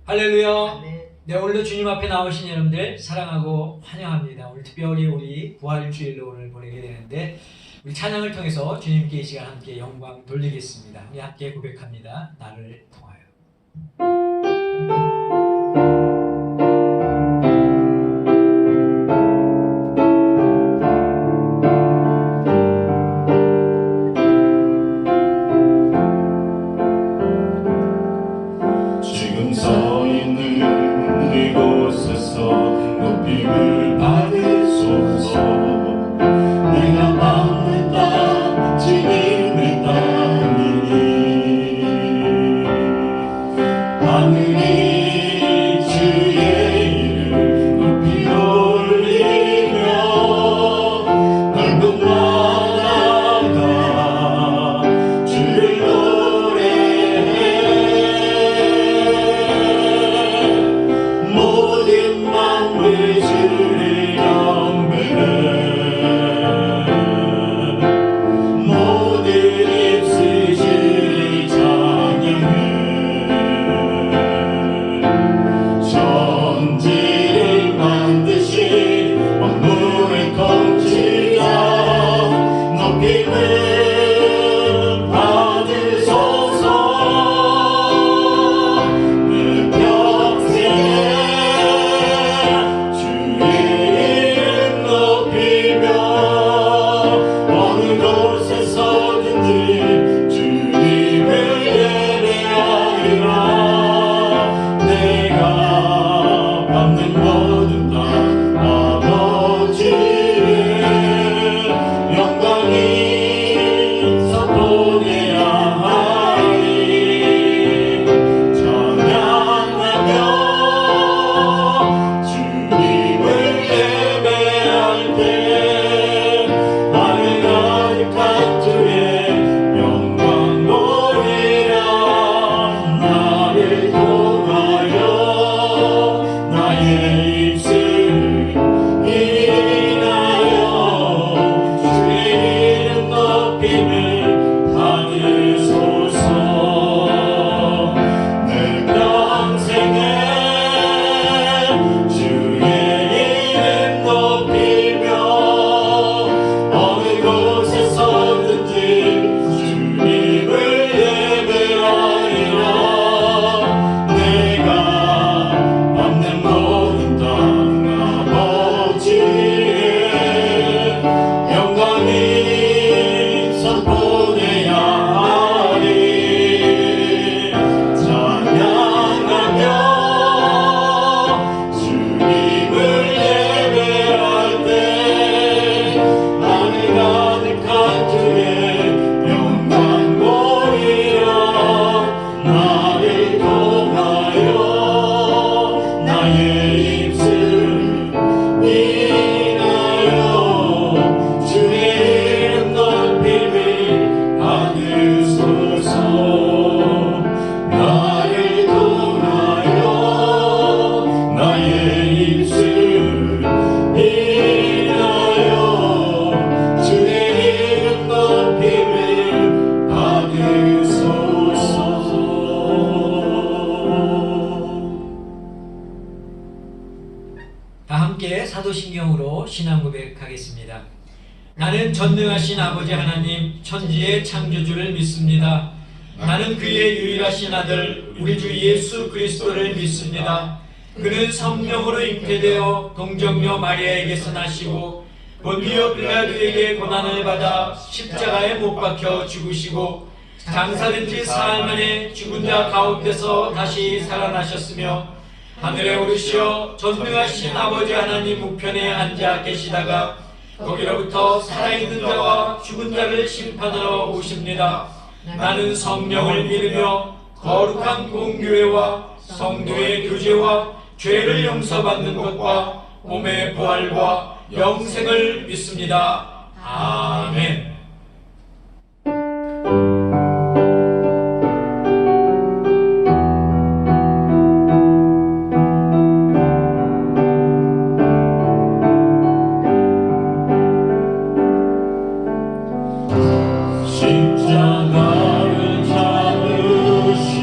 할렐루야. 아멘. 네, 오늘도 주님 앞에 나오신 여러분들 사랑하고 환영합니다. 오늘 특별히 우리 부활주일로 오늘 보내게 되는데 우리 찬양을 통해서 주님께 이 시간 함께 영광 돌리겠습니다. 우리 함께 고백합니다. 나를 통하여. 지금 서 있는 이곳에서 높임을 받으소서. 내가 밟는 땅 주님의 땅이니 하늘이 주의 이름 높이 올리며 넓은 나라가 주를 노래해. 모든 만물 주를 경배해. 모든 입술 주를 찬양해. 천지를 만드신 만물의 통치자 높임을 받으소서. 내 평생에 주의 이름 높이며 어느 곳에 서든지 주님을 예배하리라. 내가 밟는 모든 땅 아버지의 영광이 선포되어야 하리. 찬양하며 주님을 예배할 때 하늘 가득한 주의 영광 보리라. 나를 통하여 나의 입술을 인하여 주의 이름 높임을 받으소서. 내 평생에 주의 이름 높이며 어느 곳에 서든지 주님을 예배하리라. 내가 밟는 모든 땅 아버지의 영광이 선포되어야 하리. 찬양하며 주님을 예배할 때 하늘 가득한 주의 영광 보리라. 나를 통하여 나의 입술을 인하여 주의 이름 높임을 받으소서. 나를 통하여 나의 입술을 인하여 주의 이름 높임을 받으소서. 다 함께 사도신경으로 신앙 고백하겠습니다. 나는 전능하신 아버지 하나님 천지의 창조주를 믿습니다. 나는 그의 유일하신 아들 우리 주 예수 그리스도를 믿습니다. 그는 성령으로 잉태되어 동정녀 마리아에게서 나시고 본디오 빌라도에게 고난을 받아 십자가에 못 박혀 죽으시고 장사된 지 사흘 만에 죽은 자 가운데서 다시 살아나셨으며 하늘에 오르시어 전능하신 아버지 하나님 우편에 앉아 계시다가 거기로부터 살아있는 자와 죽은 자를 심판하러 오십니다. 나는 성령을 믿으며 거룩한 공교회와 성도의 교제와 죄를 용서받는 것과 몸의 부활과 영생을 믿습니다. 아멘. 십자가를 잡으신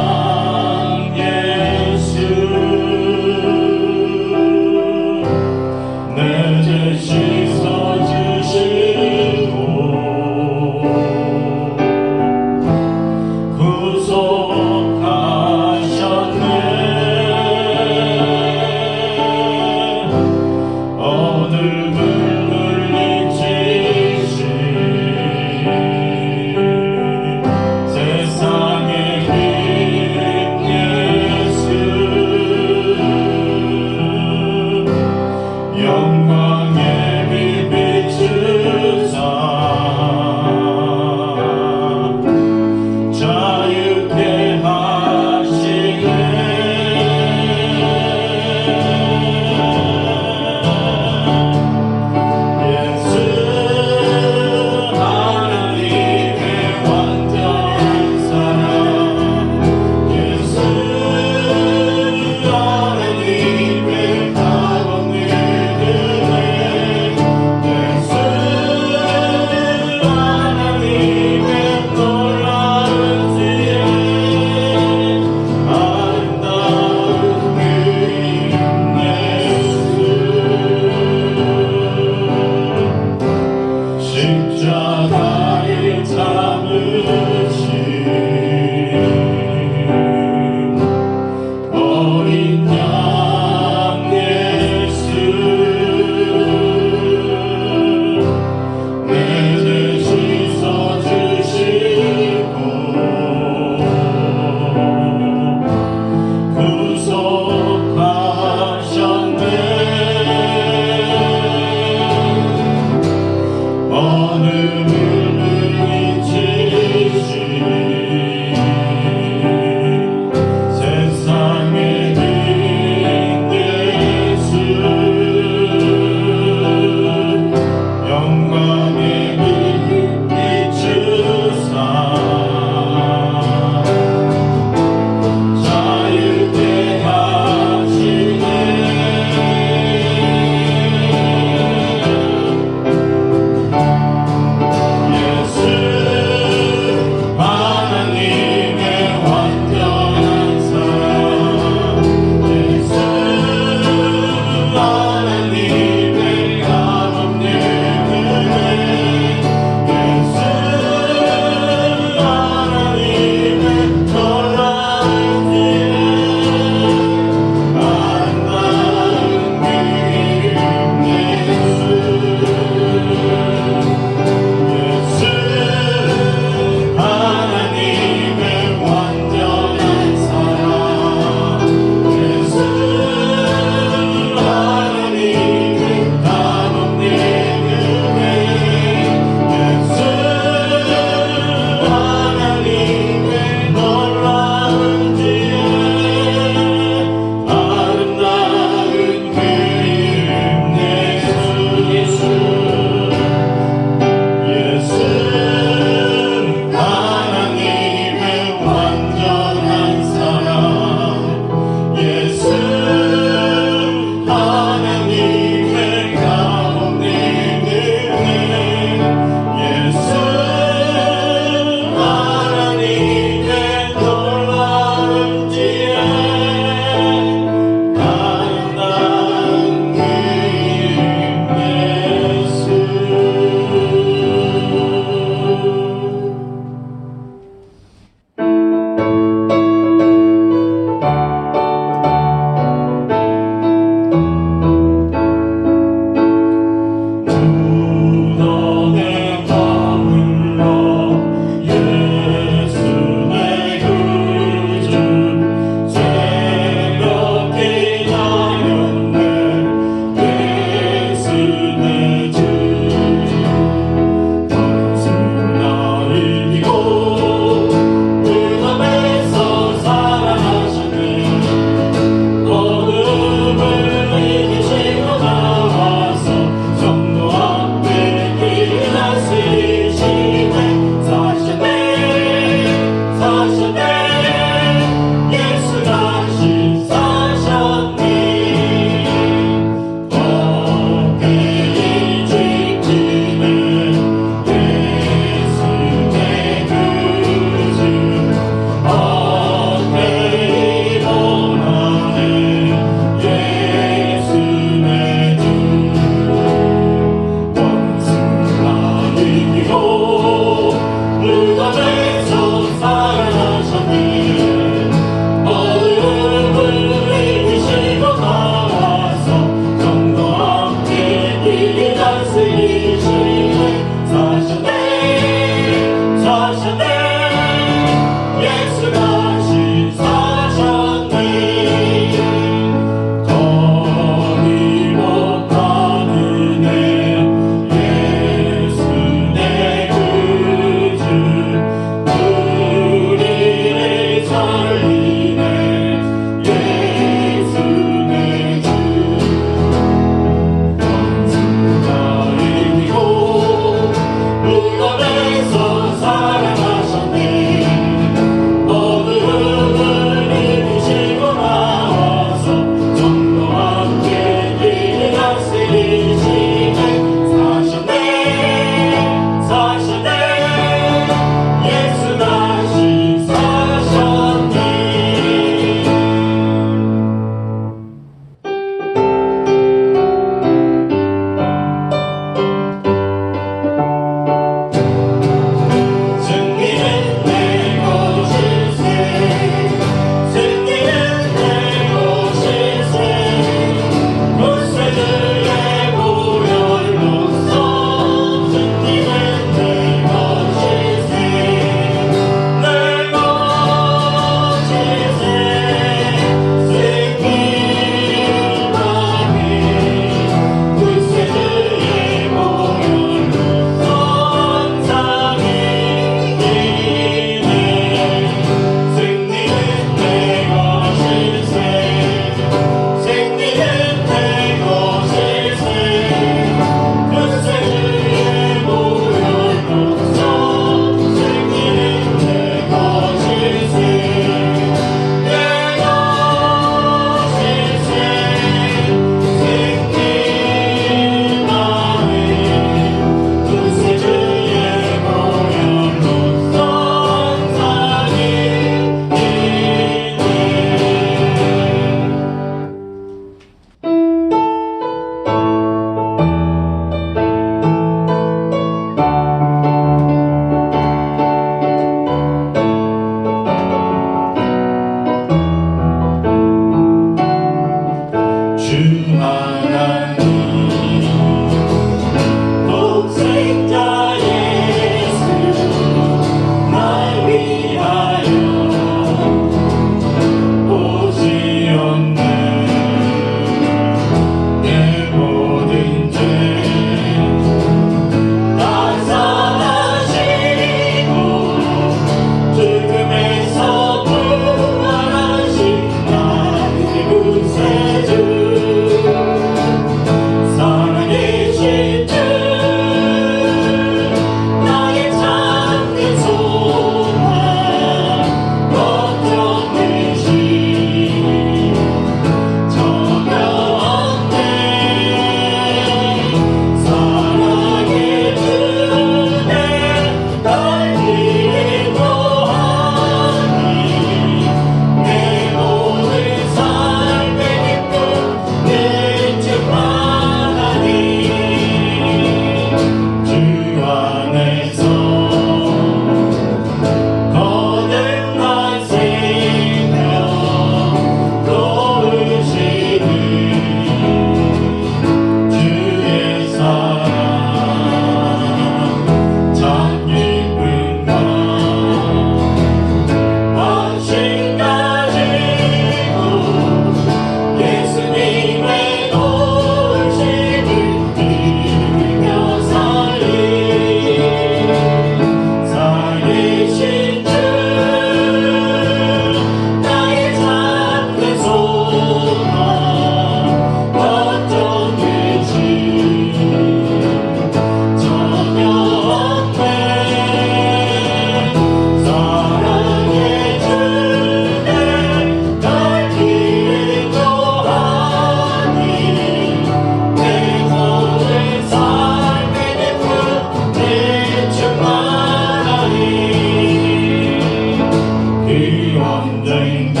우리 왕자인가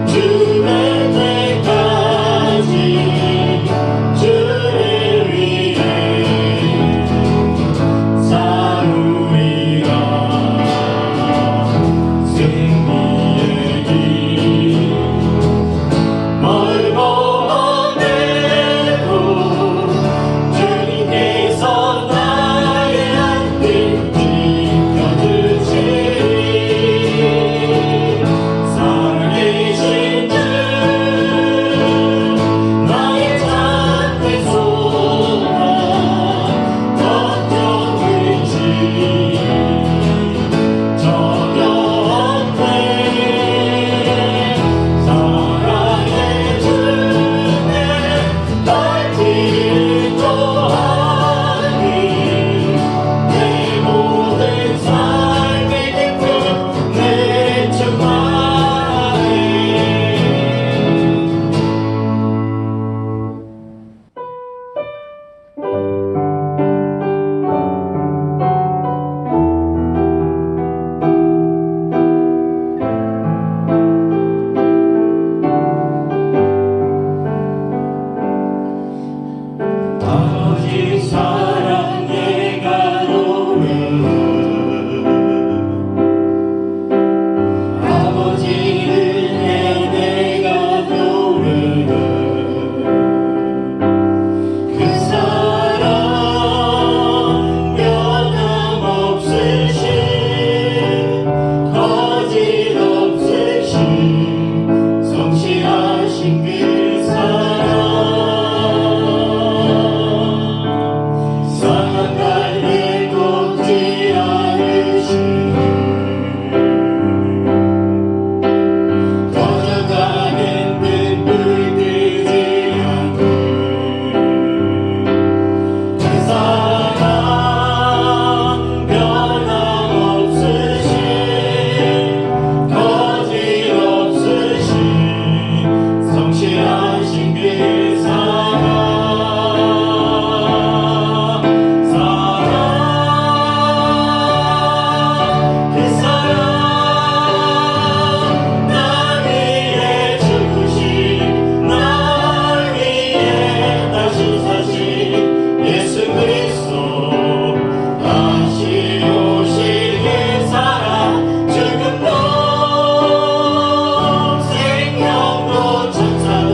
죽을 때까지 주를 위해 싸우리라 승리의 길 멀고 먼데도 주님께서 나의 앞길 지켜주시리 살아계신 주 나의 작은 소망 걱정 의지 전혀 없네 사랑의 주님 날 인도하니 내 모든 삶의 기쁨 내 충만해 아버지 사랑 내가 노래 아버지 은혜 내가 노래 그 사랑 변함없으신 거짓없으신 성실하신 그 사랑 사랑할 일 곱지 않으시니 꺼져가는 듯 물들지 않는 그 사랑 변함없으신 거짓없으신 성실하신 그 사랑 그 사랑 날 위해 죽으신 날 위해 다시 사신 예수 그리스도 다시 오실 그 사랑 죽음도 생명도 천사도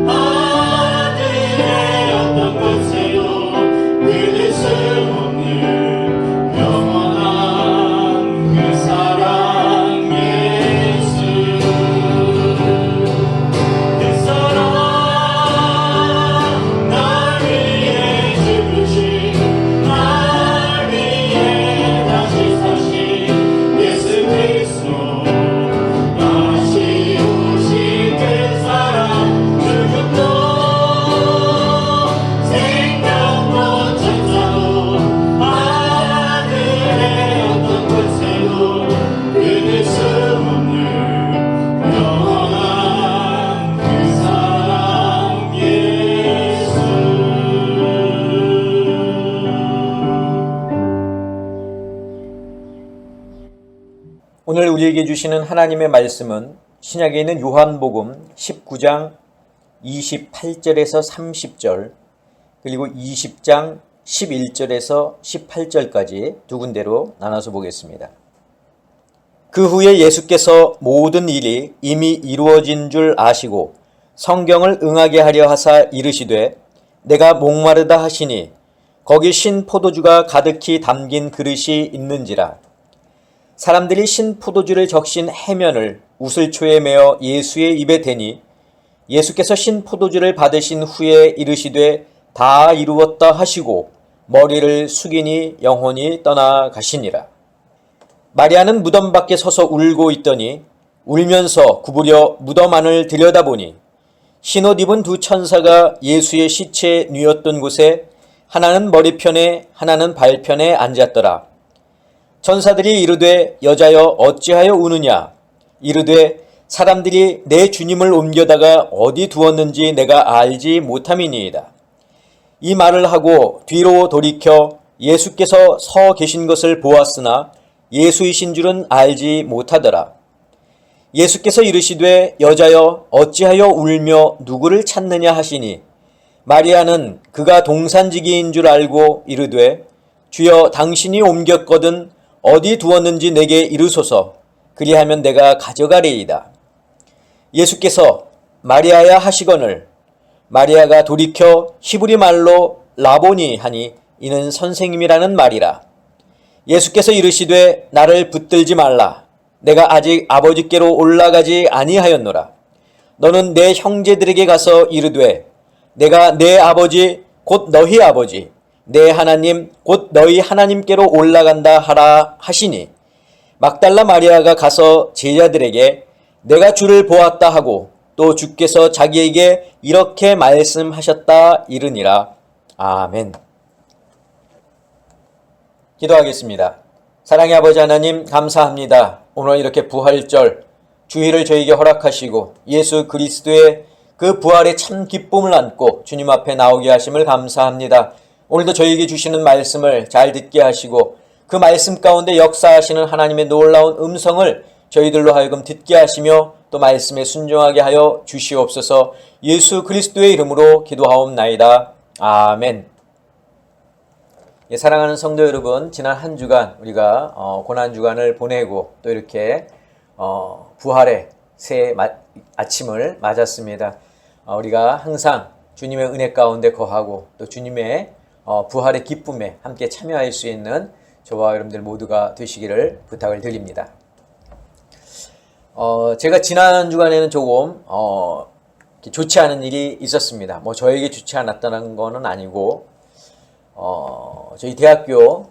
하늘의 어떤 곳에도 끊을 수 없는 영원한 그 사랑 예수 그 사랑 날 위해 죽으신 날 위해 다시 사신 예수 그리스도 다시 오실 그 사랑 죽음도 생명도 천사도 하늘의 어떤 곳에도 끊을 수 없는 영원한 그 사랑 예수 오늘 우리에게 주시는 하나님의 말씀은 신약에 있는 요한복음 19장 28절에서 30절 그리고 20장 11절에서 18절까지 두 군데로 나눠서 보겠습니다. 그 후에 예수께서 모든 일이 이미 이루어진 줄 아시고 성경을 응하게 하려 하사 이르시되 내가 목마르다 하시니 거기 신 포도주가 가득히 담긴 그릇이 있는지라. 사람들이 신 포도주를 적신 해면을 우슬초에 메어 예수의 입에 대니 예수께서 신 포도주를 받으신 후에 이르시되 다 이루었다 하시고 머리를 숙이니 영혼이 떠나가시니라. 마리아는 무덤 밖에 서서 울고 있더니 울면서 구부려 무덤 안을 들여다보니 흰옷 입은 두 천사가 예수의 시체 뉘었던 곳에 하나는 머리편에 하나는 발편에 앉았더라. 천사들이 이르되 여자여 어찌하여 우느냐 이르되 사람들이 내 주님을 옮겨다가 어디 두었는지 내가 알지 못함이니이다. 이 말을 하고 뒤로 돌이켜 예수께서 서 계신 것을 보았으나 예수이신 줄은 알지 못하더라. 예수께서 이르시되 여자여 어찌하여 울며 누구를 찾느냐 하시니 마리아는 그가 동산지기인 줄 알고 이르되 주여 당신이 옮겼거든 어디 두었는지 내게 이르소서 그리하면 내가 가져가리이다. 예수께서 마리아야 하시거늘 마리아가 돌이켜 히브리 말로 라보니 하니 이는 선생님이라는 말이라. 예수께서 이르시되 나를 붙들지 말라. 내가 아직 아버지께로 올라가지 아니하였노라. 너는 내 형제들에게 가서 이르되 내가 내 아버지 곧 너희 아버지 내 하나님 곧 너희 하나님께로 올라간다 하라 하시니 막달라 마리아가 가서 제자들에게 내가 주를 보았다 하고 또 주께서 자기에게 이렇게 말씀하셨다 이르니라. 아멘. 기도하겠습니다. 사랑의 아버지 하나님 감사합니다. 오늘 이렇게 부활절 주일을 저에게 허락하시고 예수 그리스도의 그 부활의 참 기쁨을 안고 주님 앞에 나오게 하심을 감사합니다. 오늘도 저에게 주시는 말씀을 잘 듣게 하시고 그 말씀 가운데 역사하시는 하나님의 놀라운 음성을 저희들로 하여금 듣게 하시며 또 말씀에 순종하게 하여 주시옵소서. 예수 그리스도의 이름으로 기도하옵나이다. 아멘. 예, 사랑하는 성도 여러분, 지난 한 주간 우리가 고난주간을 보내고 또 이렇게 부활의 새 아침을 맞았습니다. 우리가 항상 주님의 은혜 가운데 거하고 또 주님의 부활의 기쁨에 함께 참여할 수 있는 저와 여러분들 모두가 되시기를 부탁을 드립니다. 제가 지난 주간에는 조금 좋지 않은 일이 있었습니다. 뭐 저에게 좋지 않았다는 거는 아니고 저희 대학교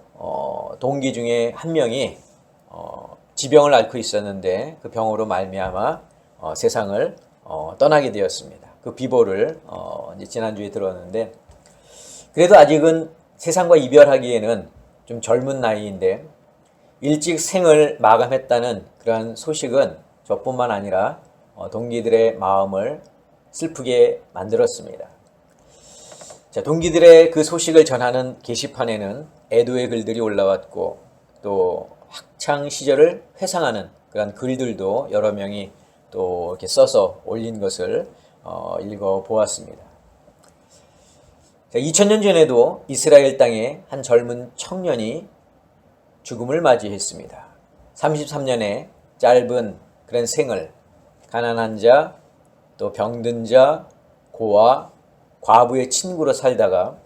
동기 중에 한 명이 지병을 앓고 있었는데 그 병으로 말미암아 세상을 떠나게 되었습니다. 그 비보를 이제 지난주에 들었는데 그래도 아직은 세상과 이별하기에는 좀 젊은 나이인데 일찍 생을 마감했다는 그러한 소식은 저뿐만 아니라 동기들의 마음을 슬프게 만들었습니다. 자, 동기들의 그 소식을 전하는 게시판에는 애도의 글들이 올라왔고 또 학창 시절을 회상하는 그런 글들도 여러 명이 또 이렇게 써서 올린 것을 읽어 보았습니다. 2000년 전에도 이스라엘 땅에 한 젊은 청년이 죽음을 맞이했습니다. 33년의 짧은 그런 생을 가난한 자, 또 병든 자, 고아, 과부의 친구로 살다가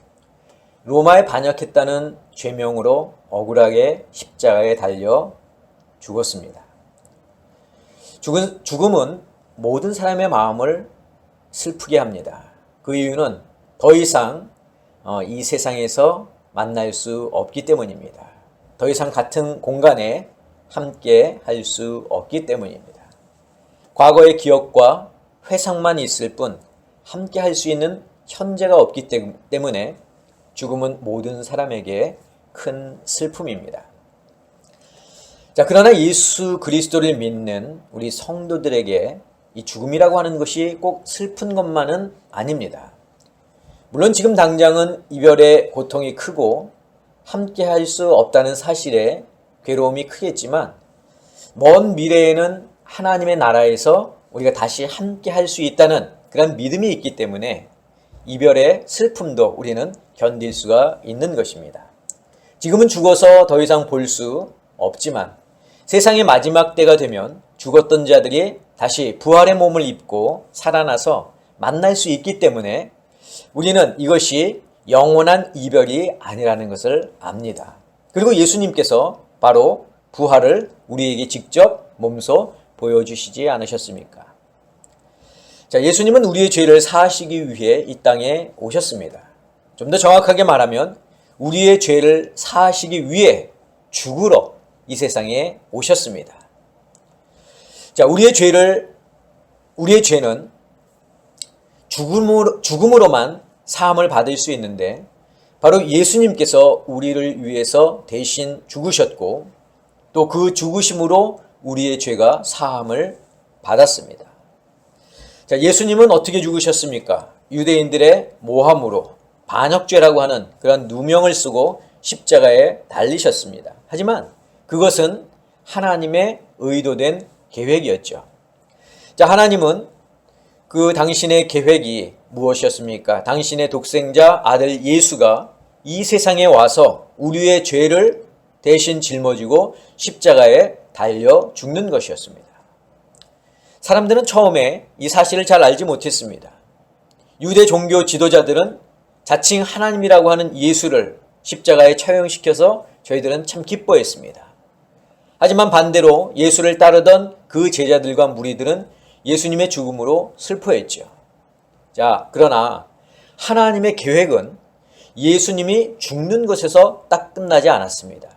로마에 반역했다는 죄명으로 억울하게 십자가에 달려 죽었습니다. 죽음은 모든 사람의 마음을 슬프게 합니다. 그 이유는 더 이상 이 세상에서 만날 수 없기 때문입니다. 더 이상 같은 공간에 함께 할 수 없기 때문입니다. 과거의 기억과 회상만 있을 뿐 함께 할 수 있는 현재가 없기 때문에 죽음은 모든 사람에게 큰 슬픔입니다. 자, 그러나 예수 그리스도를 믿는 우리 성도들에게 이 죽음이라고 하는 것이 꼭 슬픈 것만은 아닙니다. 물론 지금 당장은 이별의 고통이 크고 함께 할 수 없다는 사실에 괴로움이 크겠지만 먼 미래에는 하나님의 나라에서 우리가 다시 함께 할 수 있다는 그런 믿음이 있기 때문에 이별의 슬픔도 우리는 견딜 수가 있는 것입니다. 지금은 죽어서 더 이상 볼 수 없지만 세상의 마지막 때가 되면 죽었던 자들이 다시 부활의 몸을 입고 살아나서 만날 수 있기 때문에 우리는 이것이 영원한 이별이 아니라는 것을 압니다. 그리고 예수님께서 바로 부활을 우리에게 직접 몸소 보여주시지 않으셨습니까? 자, 예수님은 우리의 죄를 사하시기 위해 이 땅에 오셨습니다. 좀 더 정확하게 말하면 우리의 죄를 사하시기 위해 죽으러 이 세상에 오셨습니다. 자, 우리의 죄는 죽음으로만 사함을 받을 수 있는데 바로 예수님께서 우리를 위해서 대신 죽으셨고 또 그 죽으심으로 우리의 죄가 사함을 받았습니다. 자, 예수님은 어떻게 죽으셨습니까? 유대인들의 모함으로 반역죄라고 하는 그런 누명을 쓰고 십자가에 달리셨습니다. 하지만 그것은 하나님의 의도된 계획이었죠. 자, 하나님은 그 당신의 계획이 무엇이었습니까? 당신의 독생자 아들 예수가 이 세상에 와서 우리의 죄를 대신 짊어지고 십자가에 달려 죽는 것이었습니다. 사람들은 처음에 이 사실을 잘 알지 못했습니다. 유대 종교 지도자들은 자칭 하나님이라고 하는 예수를 십자가에 처형시켜서 저희들은 참 기뻐했습니다. 하지만 반대로 예수를 따르던 그 제자들과 무리들은 예수님의 죽음으로 슬퍼했죠. 자, 그러나 하나님의 계획은 예수님이 죽는 것에서 딱 끝나지 않았습니다.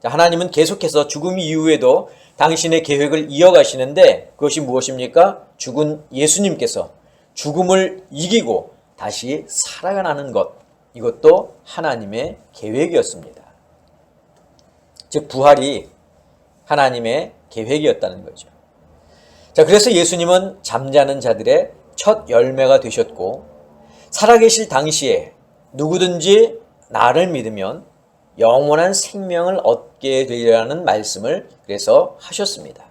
자, 하나님은 계속해서 죽음 이후에도 당신의 계획을 이어가시는데 그것이 무엇입니까? 죽은 예수님께서 죽음을 이기고 다시 살아가는 것, 이것도 하나님의 계획이었습니다. 즉 부활이 하나님의 계획이었다는 거죠. 자, 그래서 예수님은 잠자는 자들의 첫 열매가 되셨고 살아계실 당시에 누구든지 나를 믿으면 영원한 생명을 얻게 되리라는 말씀을 그래서 하셨습니다.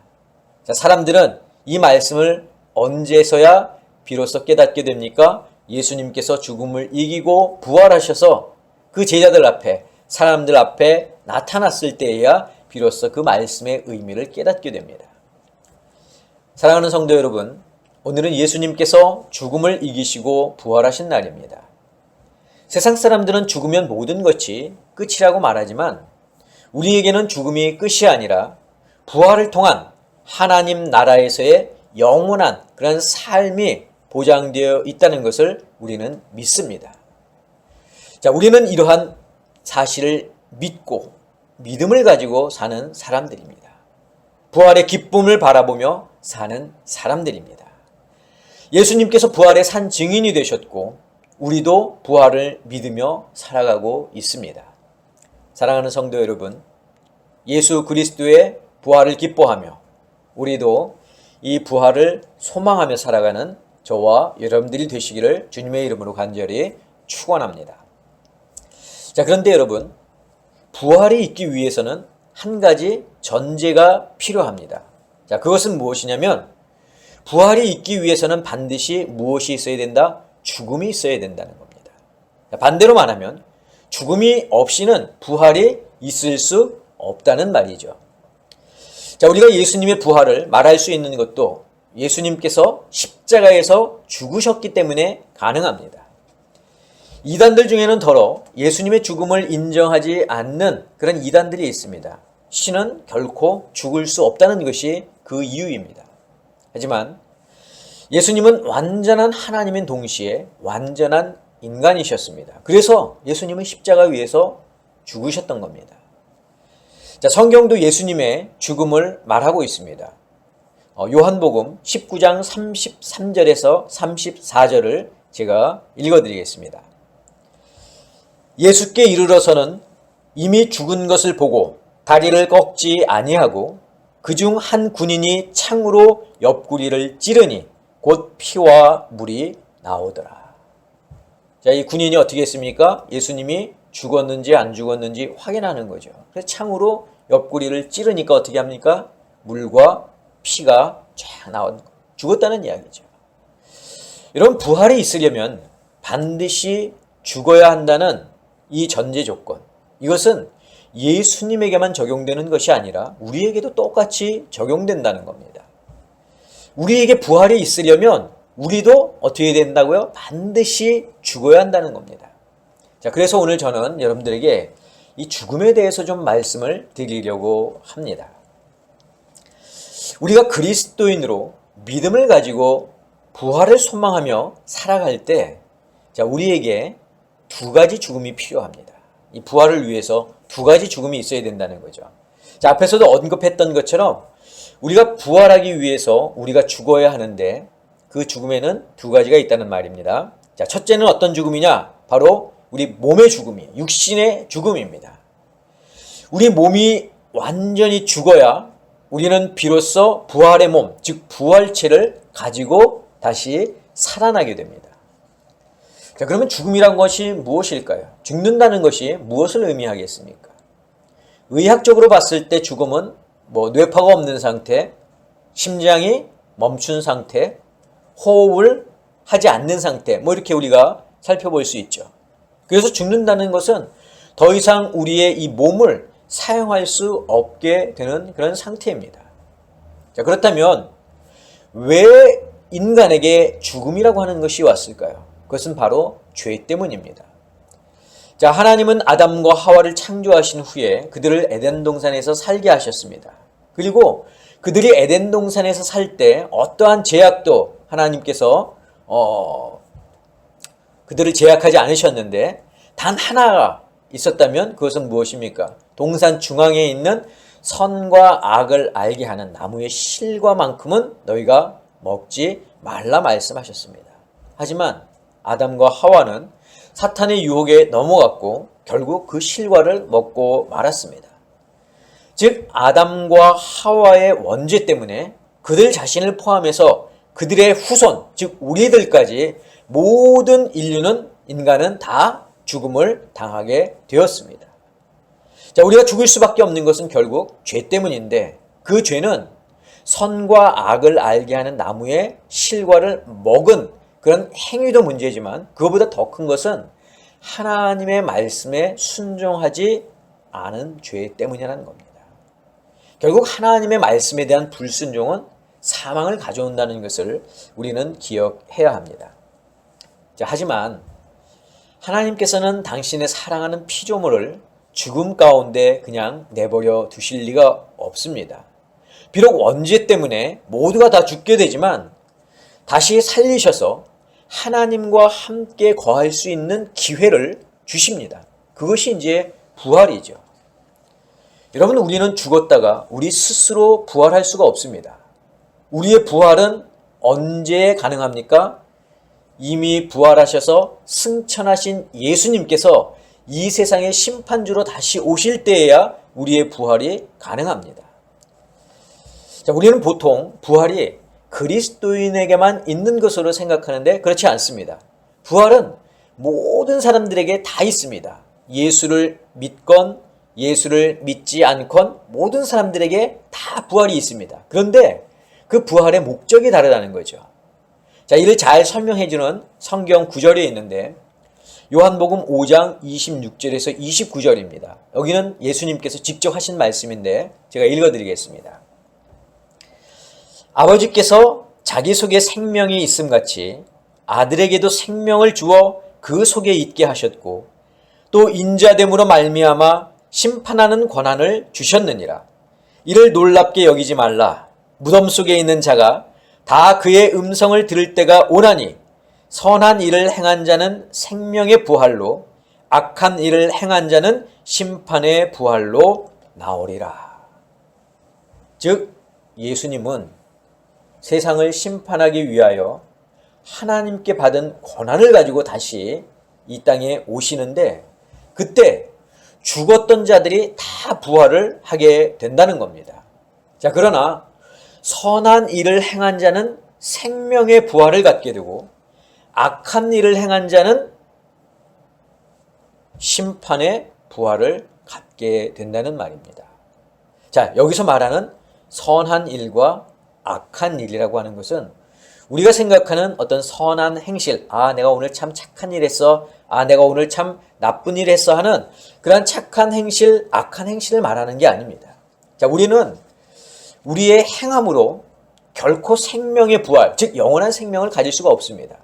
자, 사람들은 이 말씀을 언제서야 비로소 깨닫게 됩니까? 예수님께서 죽음을 이기고 부활하셔서 그 제자들 앞에, 사람들 앞에 나타났을 때에야 비로소 그 말씀의 의미를 깨닫게 됩니다. 사랑하는 성도 여러분, 오늘은 예수님께서 죽음을 이기시고 부활하신 날입니다. 세상 사람들은 죽으면 모든 것이 끝이라고 말하지만 우리에게는 죽음이 끝이 아니라 부활을 통한 하나님 나라에서의 영원한 그런 삶이 보장되어 있다는 것을 우리는 믿습니다. 자, 우리는 이러한 사실을 믿고 믿음을 가지고 사는 사람들입니다. 부활의 기쁨을 바라보며 사는 사람들입니다. 예수님께서 부활의 산 증인이 되셨고 우리도 부활을 믿으며 살아가고 있습니다. 사랑하는 성도 여러분, 예수 그리스도의 부활을 기뻐하며 우리도 이 부활을 소망하며 살아가는 저와 여러분들이 되시기를 주님의 이름으로 간절히 축원합니다. 자, 그런데 여러분, 부활이 있기 위해서는 한 가지 전제가 필요합니다. 자, 그것은 무엇이냐면 부활이 있기 위해서는 반드시 무엇이 있어야 된다? 죽음이 있어야 된다는 겁니다. 자, 반대로 말하면 죽음이 없이는 부활이 있을 수 없다는 말이죠. 자, 우리가 예수님의 부활을 말할 수 있는 것도 예수님께서 십자가에서 죽으셨기 때문에 가능합니다. 이단들 중에는 더러 예수님의 죽음을 인정하지 않는 그런 이단들이 있습니다. 신은 결코 죽을 수 없다는 것이 그 이유입니다. 하지만 예수님은 완전한 하나님인 동시에 완전한 인간이셨습니다. 그래서 예수님은 십자가 위에서 죽으셨던 겁니다. 자, 성경도 예수님의 죽음을 말하고 있습니다. 요한복음 19장 33절에서 34절을 제가 읽어드리겠습니다. 예수께 이르러서는 이미 죽은 것을 보고 다리를 꺾지 아니하고 그중 한 군인이 창으로 옆구리를 찌르니 곧 피와 물이 나오더라. 자, 이 군인이 어떻게 했습니까? 예수님이 죽었는지 안 죽었는지 확인하는 거죠. 그래서 창으로 옆구리를 찌르니까 어떻게 합니까? 물과 피가 쫙 나온, 죽었다는 이야기죠. 여러분, 부활이 있으려면 반드시 죽어야 한다는 이 전제 조건, 이것은 예수님에게만 적용되는 것이 아니라 우리에게도 똑같이 적용된다는 겁니다. 우리에게 부활이 있으려면 우리도 어떻게 된다고요? 반드시 죽어야 한다는 겁니다. 자, 그래서 오늘 저는 여러분들에게 이 죽음에 대해서 좀 말씀을 드리려고 합니다. 우리가 그리스도인으로 믿음을 가지고 부활을 소망하며 살아갈 때, 자, 우리에게 두 가지 죽음이 필요합니다. 이 부활을 위해서 두 가지 죽음이 있어야 된다는 거죠. 자, 앞에서도 언급했던 것처럼 우리가 부활하기 위해서 우리가 죽어야 하는데 그 죽음에는 두 가지가 있다는 말입니다. 자, 첫째는 어떤 죽음이냐? 바로 우리 몸의 죽음이, 육신의 죽음입니다. 우리 몸이 완전히 죽어야 우리는 비로소 부활의 몸, 즉 부활체를 가지고 다시 살아나게 됩니다. 자, 그러면 죽음이란 것이 무엇일까요? 죽는다는 것이 무엇을 의미하겠습니까? 의학적으로 봤을 때 죽음은 뭐 뇌파가 없는 상태, 심장이 멈춘 상태, 호흡을 하지 않는 상태, 뭐 이렇게 우리가 살펴볼 수 있죠. 그래서 죽는다는 것은 더 이상 우리의 이 몸을 사용할 수 없게 되는 그런 상태입니다. 자, 그렇다면 왜 인간에게 죽음이라고 하는 것이 왔을까요? 그것은 바로 죄 때문입니다. 자, 하나님은 아담과 하와를 창조하신 후에 그들을 에덴 동산에서 살게 하셨습니다. 그리고 그들이 에덴 동산에서 살 때 어떠한 제약도 하나님께서 그들을 제약하지 않으셨는데 단 하나가 있었다면 그것은 무엇입니까? 동산 중앙에 있는 선과 악을 알게 하는 나무의 실과만큼은 너희가 먹지 말라 말씀하셨습니다. 하지만 아담과 하와는 사탄의 유혹에 넘어갔고 결국 그 실과를 먹고 말았습니다. 즉 아담과 하와의 원죄 때문에 그들 자신을 포함해서 그들의 후손, 즉 우리들까지 모든 인간은 다 죽음을 당하게 되었습니다. 자, 우리가 죽을 수밖에 없는 것은 결국 죄 때문인데 그 죄는 선과 악을 알게 하는 나무의 실과를 먹은 그런 행위도 문제지만 그것보다 더 큰 것은 하나님의 말씀에 순종하지 않은 죄 때문이라는 겁니다. 결국 하나님의 말씀에 대한 불순종은 사망을 가져온다는 것을 우리는 기억해야 합니다. 자, 하지만 하나님께서는 당신의 사랑하는 피조물을 죽음 가운데 그냥 내버려 두실 리가 없습니다. 비록 원죄 때문에 모두가 다 죽게 되지만 다시 살리셔서 하나님과 함께 거할 수 있는 기회를 주십니다. 그것이 이제 부활이죠. 여러분, 우리는 죽었다가 우리 스스로 부활할 수가 없습니다. 우리의 부활은 언제 가능합니까? 이미 부활하셔서 승천하신 예수님께서 이 세상의 심판주로 다시 오실 때에야 우리의 부활이 가능합니다. 자, 우리는 보통 부활이 그리스도인에게만 있는 것으로 생각하는데 그렇지 않습니다. 부활은 모든 사람들에게 다 있습니다. 예수를 믿건 예수를 믿지 않건 모든 사람들에게 다 부활이 있습니다. 그런데 그 부활의 목적이 다르다는 거죠. 자, 이를 잘 설명해주는 성경 구절이 있는데 요한복음 5장 26절에서 29절입니다. 여기는 예수님께서 직접 하신 말씀인데 제가 읽어드리겠습니다. 아버지께서 자기 속에 생명이 있음같이 아들에게도 생명을 주어 그 속에 있게 하셨고 또 인자됨으로 말미암아 심판하는 권한을 주셨느니라. 이를 놀랍게 여기지 말라. 무덤 속에 있는 자가 다 그의 음성을 들을 때가 오나니 선한 일을 행한 자는 생명의 부활로 악한 일을 행한 자는 심판의 부활로 나오리라. 즉 예수님은 세상을 심판하기 위하여 하나님께 받은 권한을 가지고 다시 이 땅에 오시는데 그때 죽었던 자들이 다 부활을 하게 된다는 겁니다. 자, 그러나 선한 일을 행한 자는 생명의 부활을 갖게 되고 악한 일을 행한 자는 심판의 부활을 갖게 된다는 말입니다. 자, 여기서 말하는 선한 일과 악한 일이라고 하는 것은 우리가 생각하는 어떤 선한 행실, 내가 오늘 참 착한 일 했어, 내가 오늘 참 나쁜 일 했어 하는 그런 착한 행실, 악한 행실을 말하는 게 아닙니다. 자, 우리는 우리의 행함으로 결코 생명의 부활, 즉 영원한 생명을 가질 수가 없습니다.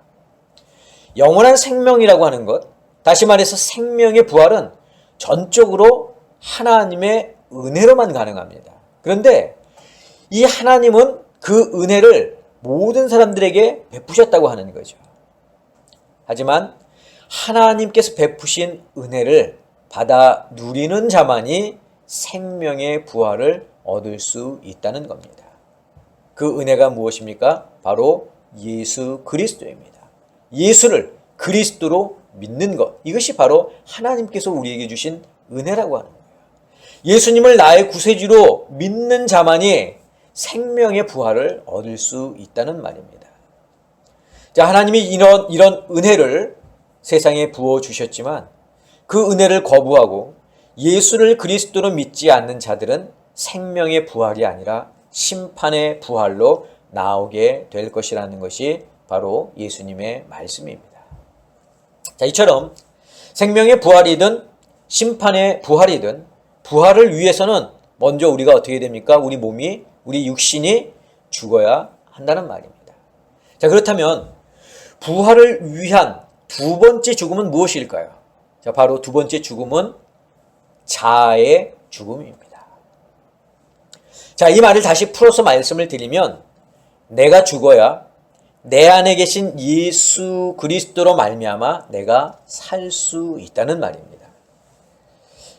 영원한 생명이라고 하는 것, 다시 말해서 생명의 부활은 전적으로 하나님의 은혜로만 가능합니다. 그런데 이 하나님은 그 은혜를 모든 사람들에게 베푸셨다고 하는 거죠. 하지만 하나님께서 베푸신 은혜를 받아 누리는 자만이 생명의 부활을 얻을 수 있다는 겁니다. 그 은혜가 무엇입니까? 바로 예수 그리스도입니다. 예수를 그리스도로 믿는 것, 이것이 바로 하나님께서 우리에게 주신 은혜라고 하는 거예요. 예수님을 나의 구세주로 믿는 자만이 생명의 부활을 얻을 수 있다는 말입니다. 자, 하나님이 이런 은혜를 세상에 부어 주셨지만 그 은혜를 거부하고 예수를 그리스도로 믿지 않는 자들은 생명의 부활이 아니라 심판의 부활로 나오게 될 것이라는 것이 바로 예수님의 말씀입니다. 자, 이처럼 생명의 부활이든 심판의 부활이든 부활을 위해서는 먼저 우리가 어떻게 됩니까? 우리 몸이, 우리 육신이 죽어야 한다는 말입니다. 자, 그렇다면 부활을 위한 두 번째 죽음은 무엇일까요? 자, 바로 두 번째 죽음은 자아의 죽음입니다. 자, 이 말을 다시 풀어서 말씀을 드리면 내가 죽어야 내 안에 계신 예수 그리스도로 말미암아 내가 살 수 있다는 말입니다.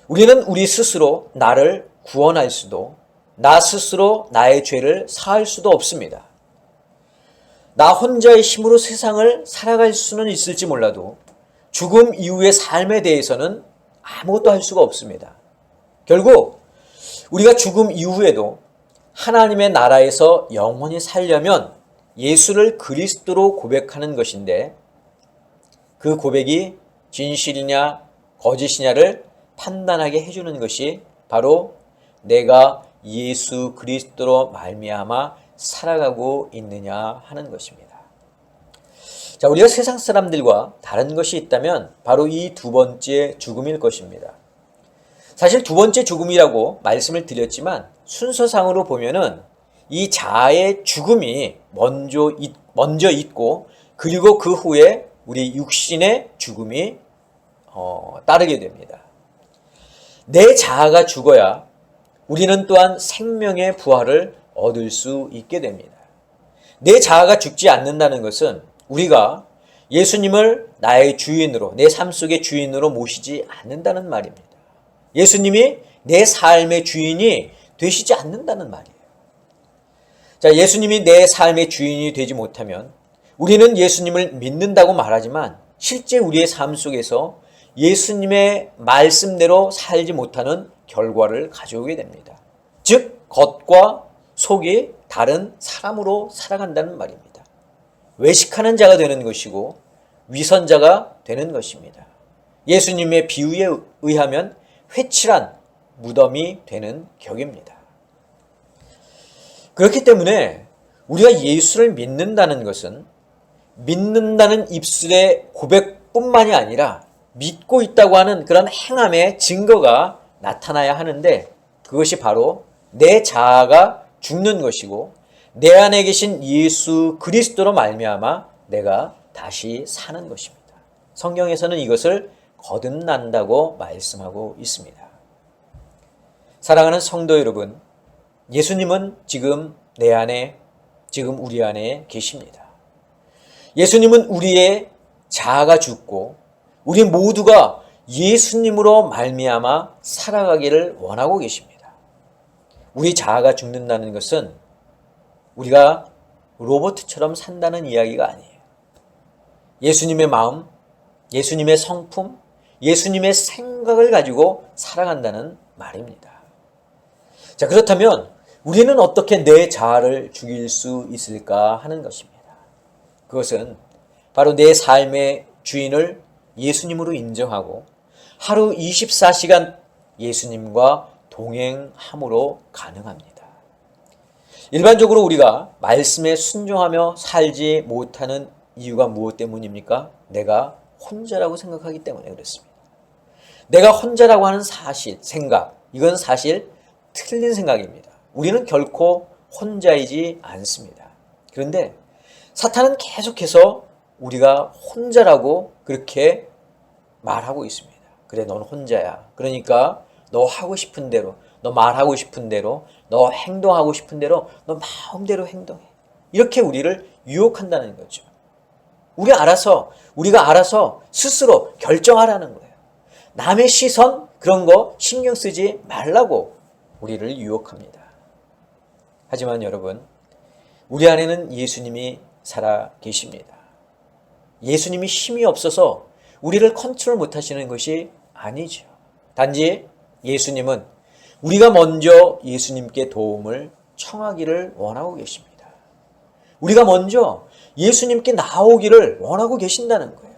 우리는 우리 스스로 나를 구원할 수도 나 스스로 나의 죄를 사할 수도 없습니다. 나 혼자의 힘으로 세상을 살아갈 수는 있을지 몰라도 죽음 이후의 삶에 대해서는 아무것도 할 수가 없습니다. 결국 우리가 죽음 이후에도 하나님의 나라에서 영원히 살려면 예수를 그리스도로 고백하는 것인데 그 고백이 진실이냐 거짓이냐를 판단하게 해주는 것이 바로 내가 예수 그리스도로 말미암아 살아가고 있느냐 하는 것입니다. 자, 우리가 세상 사람들과 다른 것이 있다면 바로 이 두 번째 죽음일 것입니다. 사실 두 번째 죽음이라고 말씀을 드렸지만 순서상으로 보면은 이 자아의 죽음이 먼저 있고 그리고 그 후에 우리 육신의 죽음이 따르게 됩니다. 내 자아가 죽어야 우리는 또한 생명의 부활을 얻을 수 있게 됩니다. 내 자아가 죽지 않는다는 것은 우리가 예수님을 나의 주인으로, 내 삶 속의 주인으로 모시지 않는다는 말입니다. 예수님이 내 삶의 주인이 되시지 않는다는 말이에요. 자, 예수님이 내 삶의 주인이 되지 못하면 우리는 예수님을 믿는다고 말하지만 실제 우리의 삶 속에서 예수님의 말씀대로 살지 못하는 결과를 가져오게 됩니다. 즉, 겉과 속이 다른 사람으로 살아간다는 말입니다. 외식하는 자가 되는 것이고 위선자가 되는 것입니다. 예수님의 비유에 의하면 회칠한 무덤이 되는 격입니다. 그렇기 때문에 우리가 예수를 믿는다는 것은 믿는다는 입술의 고백뿐만이 아니라 믿고 있다고 하는 그런 행함의 증거가 나타나야 하는데 그것이 바로 내 자아가 죽는 것이고 내 안에 계신 예수 그리스도로 말미암아 내가 다시 사는 것입니다. 성경에서는 이것을 거듭난다고 말씀하고 있습니다. 사랑하는 성도 여러분, 예수님은 지금 내 안에, 지금 우리 안에 계십니다. 예수님은 우리의 자아가 죽고 우리 모두가 예수님으로 말미암아 살아가기를 원하고 계십니다. 우리 자아가 죽는다는 것은 우리가 로봇처럼 산다는 이야기가 아니에요. 예수님의 마음, 예수님의 성품, 예수님의 생각을 가지고 살아간다는 말입니다. 자, 그렇다면 우리는 어떻게 내 자아를 죽일 수 있을까 하는 것입니다. 그것은 바로 내 삶의 주인을 예수님으로 인정하고 하루 24시간 예수님과 동행함으로 가능합니다. 일반적으로 우리가 말씀에 순종하며 살지 못하는 이유가 무엇 때문입니까? 내가 혼자라고 생각하기 때문에 그렇습니다. 내가 혼자라고 하는 사실, 생각, 이건 사실 틀린 생각입니다. 우리는 결코 혼자이지 않습니다. 그런데 사탄은 계속해서 우리가 혼자라고 그렇게 말하고 있습니다. 그래, 넌 혼자야. 그러니까 너 하고 싶은 대로, 너 말하고 싶은 대로, 너 행동하고 싶은 대로, 너 마음대로 행동해. 이렇게 우리를 유혹한다는 거죠. 우리가 알아서 스스로 결정하라는 거예요. 남의 시선, 그런 거 신경 쓰지 말라고 우리를 유혹합니다. 하지만 여러분, 우리 안에는 예수님이 살아 계십니다. 예수님이 힘이 없어서 우리를 컨트롤 못하시는 것이 아니죠. 단지 예수님은 우리가 먼저 예수님께 도움을 청하기를 원하고 계십니다. 우리가 먼저 예수님께 나오기를 원하고 계신다는 거예요.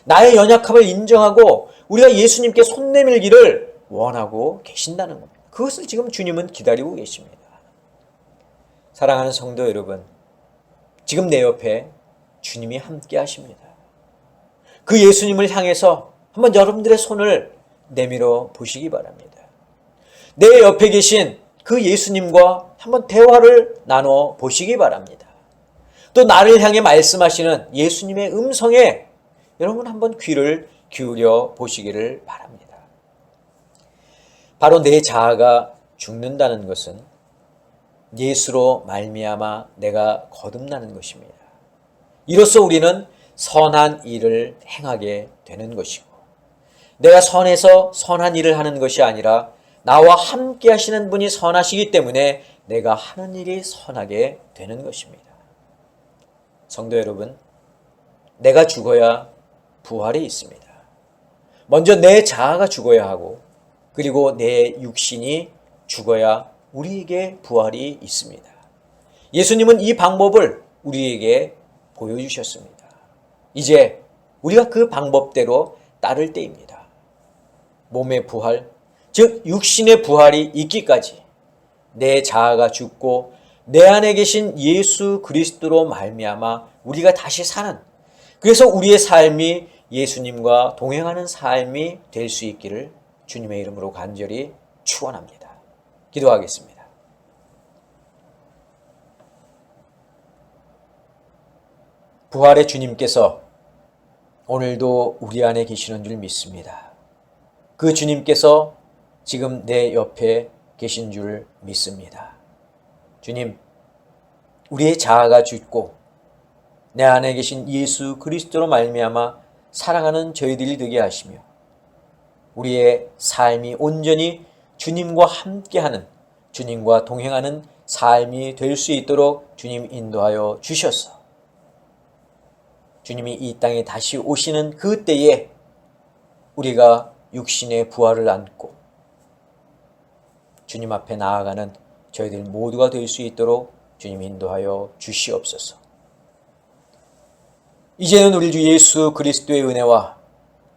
나의 연약함을 인정하고 우리가 예수님께 손 내밀기를 원하고 계신다는 겁니다. 그것을 지금 주님은 기다리고 계십니다. 사랑하는 성도 여러분, 지금 내 옆에 주님이 함께 하십니다. 그 예수님을 향해서 한번 여러분들의 손을 내밀어 보시기 바랍니다. 내 옆에 계신 그 예수님과 한번 대화를 나눠 보시기 바랍니다. 또 나를 향해 말씀하시는 예수님의 음성에 여러분 한번 귀를 기울여 보시기를 바랍니다. 바로 내 자아가 죽는다는 것은 예수로 말미암아 내가 거듭나는 것입니다. 이로써 우리는 선한 일을 행하게 되는 것이고, 내가 선해서 선한 일을 하는 것이 아니라 나와 함께 하시는 분이 선하시기 때문에 내가 하는 일이 선하게 되는 것입니다. 성도 여러분, 내가 죽어야 부활이 있습니다. 먼저 내 자아가 죽어야 하고, 그리고 내 육신이 죽어야 우리에게 부활이 있습니다. 예수님은 이 방법을 우리에게 보여주셨습니다. 이제 우리가 그 방법대로 따를 때입니다. 몸의 부활, 즉 육신의 부활이 있기까지 내 자아가 죽고 내 안에 계신 예수 그리스도로 말미암아 우리가 다시 사는, 그래서 우리의 삶이 예수님과 동행하는 삶이 될 수 있기를 주님의 이름으로 간절히 축원합니다. 기도하겠습니다. 부활의 주님께서 오늘도 우리 안에 계시는 줄 믿습니다. 그 주님께서 지금 내 옆에 계신 줄 믿습니다. 주님, 우리의 자아가 죽고 내 안에 계신 예수 그리스도로 말미암아 사랑하는 저희들이 되게 하시며 우리의 삶이 온전히 주님과 함께하는, 주님과 동행하는 삶이 될 수 있도록 주님 인도하여 주셔서 주님이 이 땅에 다시 오시는 그 때에 우리가 육신의 부활을 안고 주님 앞에 나아가는 저희들 모두가 될 수 있도록 주님 인도하여 주시옵소서. 이제는 우리 주 예수 그리스도의 은혜와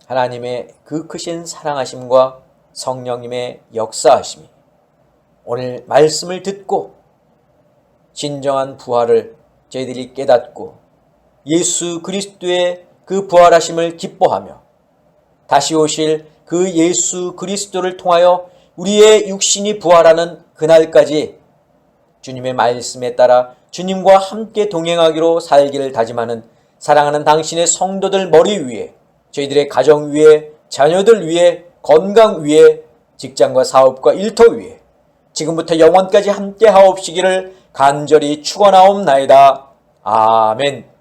하나님의 그 크신 사랑하심과 성령님의 역사하심이 오늘 말씀을 듣고 진정한 부활을 저희들이 깨닫고 예수 그리스도의 그 부활하심을 기뻐하며 다시 오실 그 예수 그리스도를 통하여 우리의 육신이 부활하는 그날까지 주님의 말씀에 따라 주님과 함께 동행하기로 살기를 다짐하는 사랑하는 당신의 성도들 머리 위에, 저희들의 가정 위에, 자녀들 위에, 건강 위에, 직장과 사업과 일터 위에 지금부터 영원까지 함께 하옵시기를 간절히 축원하옵나이다. 아멘.